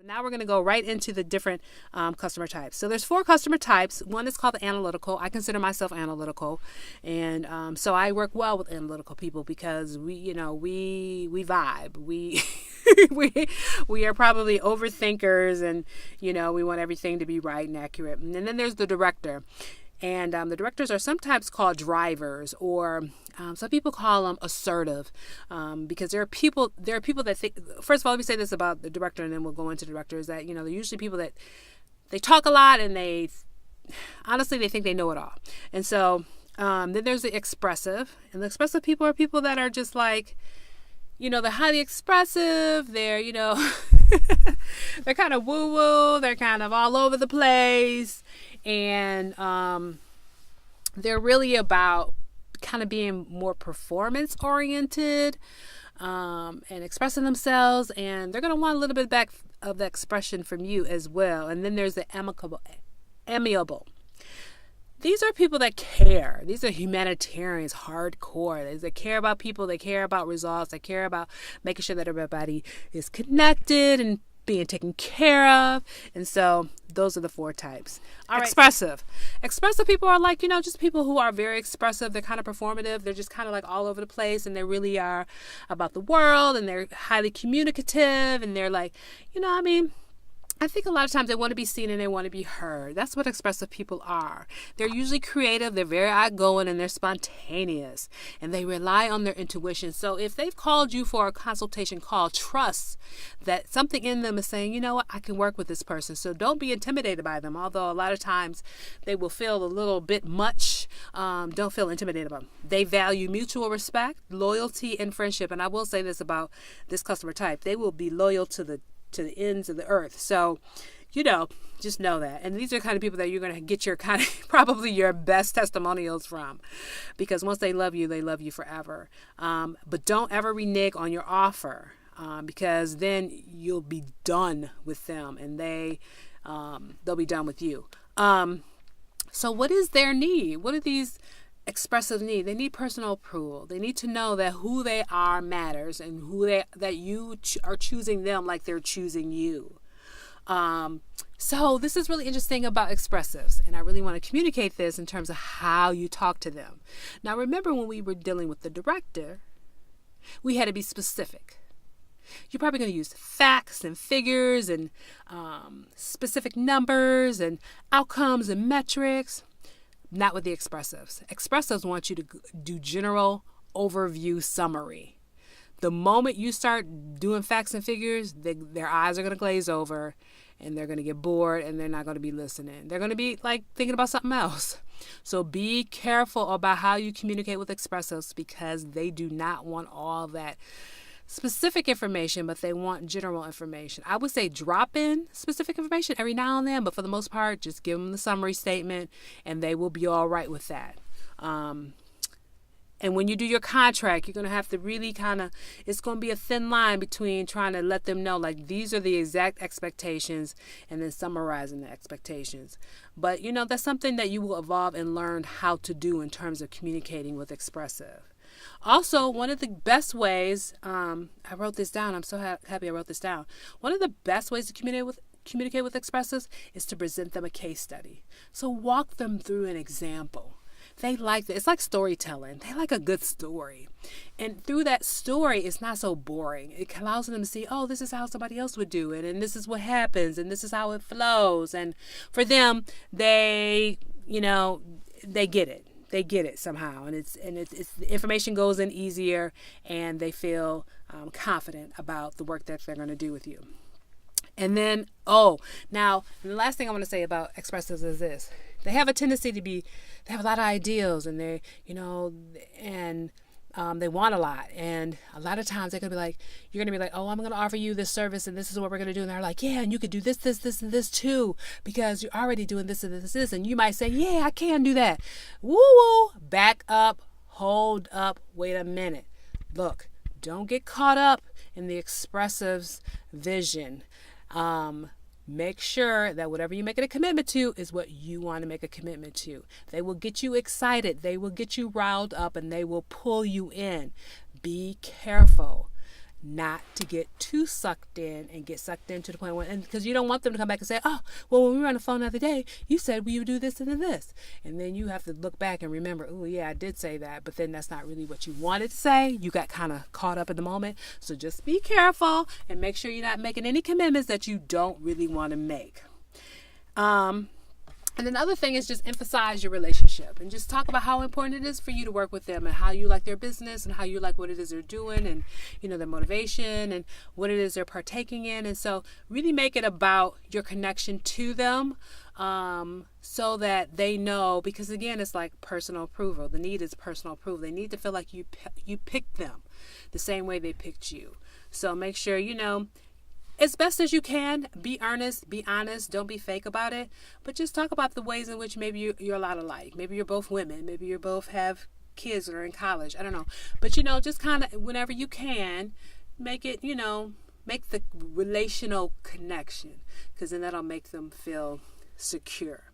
Now we're going to go right into the different customer types. So there's 4 customer types. One is called the analytical. I consider myself analytical, and so I work well with analytical people because we vibe. We we are probably overthinkers, and we want everything to be right and accurate. And then there's the director. And the directors are sometimes called drivers, or some people call them assertive, because there are people that think. First of all, let me say this about the director, and then we'll go into directors. That they're usually people that they talk a lot, and they think they know it all. And so then there's the expressive, and the expressive people are people that are just like, they're highly expressive. They're they're kind of woo woo. They're kind of all over the place. And they're really about kind of being more performance oriented and expressing themselves, and they're going to want a little bit back of the expression from you as well. And then there's the amiable. These are people that care. These are humanitarians, hardcore. They care about people. They care about results. They care about making sure that everybody is connected and being taken care of. And so those are the 4 types. All right. Expressive people are like, just people who are very expressive. They're kind of performative. They're just kind of like all over the place, and they really are about the world, and they're highly communicative, and they're like, I think a lot of times they want to be seen and they want to be heard. That's what expressive people are. They're usually creative, they're very outgoing, and they're spontaneous. And they rely on their intuition. So if they've called you for a consultation call, trust that something in them is saying, you know what, I can work with this person. So don't be intimidated by them. Although a lot of times they will feel a little bit much. Don't feel intimidated by them. They value mutual respect, loyalty, and friendship. And I will say this about this customer type. They will be loyal to the ends of the earth. So, just know that. And these are the kind of people that you're going to get your kind of probably your best testimonials from, because once they love you forever. But don't ever renege on your offer, because then you'll be done with them, and they'll be done with you. So what is their need? What are these expressive need? They need personal approval. They need to know that who they are matters, and that you are choosing them like they're choosing you. So this is really interesting about expressives, and I really want to communicate this in terms of how you talk to them. Now, remember when we were dealing with the director, we had to be specific. You're probably going to use facts and figures and specific numbers and outcomes and metrics. Not with the expressives. Expressives want you to do general overview summary. The moment you start doing facts and figures, their eyes are going to glaze over, and they're going to get bored, and they're not going to be listening. They're going to be like thinking about something else. So be careful about how you communicate with expressives, because they do not want all that specific information, but they want general information. I would say drop in specific information every now and then, but for the most part, just give them the summary statement, and they will be all right with that. And when you do your contract, you're going to have to really it's going to be a thin line between trying to let them know, like, these are the exact expectations, and then summarizing the expectations. But, that's something that you will evolve and learn how to do in terms of communicating with expressive. Also, one of the best ways, I wrote this down. I'm so happy I wrote this down. One of the best ways to communicate with expressives is to present them a case study. So walk them through an example. They like that. It's like storytelling. They like a good story. And through that story, it's not so boring. It allows them to see, oh, this is how somebody else would do it, and this is what happens, and this is how it flows. And for them, they get it. They get it somehow, and it's the information goes in easier, and they feel confident about the work that they're going to do with you. And then, now the last thing I want to say about expressives is this: they have a tendency they have a lot of ideals, and they want a lot, and a lot of times you're gonna be like, oh, I'm gonna offer you this service, and this is what we're gonna do, and they're like, yeah, and you could do this, and this too, because you're already doing this and this, and you might say, yeah, I can do that. Woo, back up, hold up, wait a minute. Look, don't get caught up in the expressive's vision. Make sure that whatever you make it a commitment to is what you want to make a commitment to. They will get you excited. They will get you riled up, and they will pull you in. Be careful. not to get too sucked in and get sucked into the point where, and because you don't want them to come back and say, oh, well, when we were on the phone the other day, you said we would do this and then this. And then you have to look back and remember, oh, yeah, I did say that, but then that's not really what you wanted to say. You got kind of caught up in the moment. So just be careful and make sure you're not making any commitments that you don't really want to make. And then the other thing is just emphasize your relationship and just talk about how important it is for you to work with them and how you like their business and how you like what it is they're doing and, their motivation and what it is they're partaking in. And so really make it about your connection to them, so that they know, because again, it's like personal approval. The need is personal approval. They need to feel like you picked them the same way they picked you. So make sure, as best as you can, be earnest, be honest, don't be fake about it, but just talk about the ways in which maybe you're a lot alike. Maybe you're both women, maybe you both have kids that are in college, I don't know. But, just kind of whenever you can, make it, make the relational connection, because then that'll make them feel secure.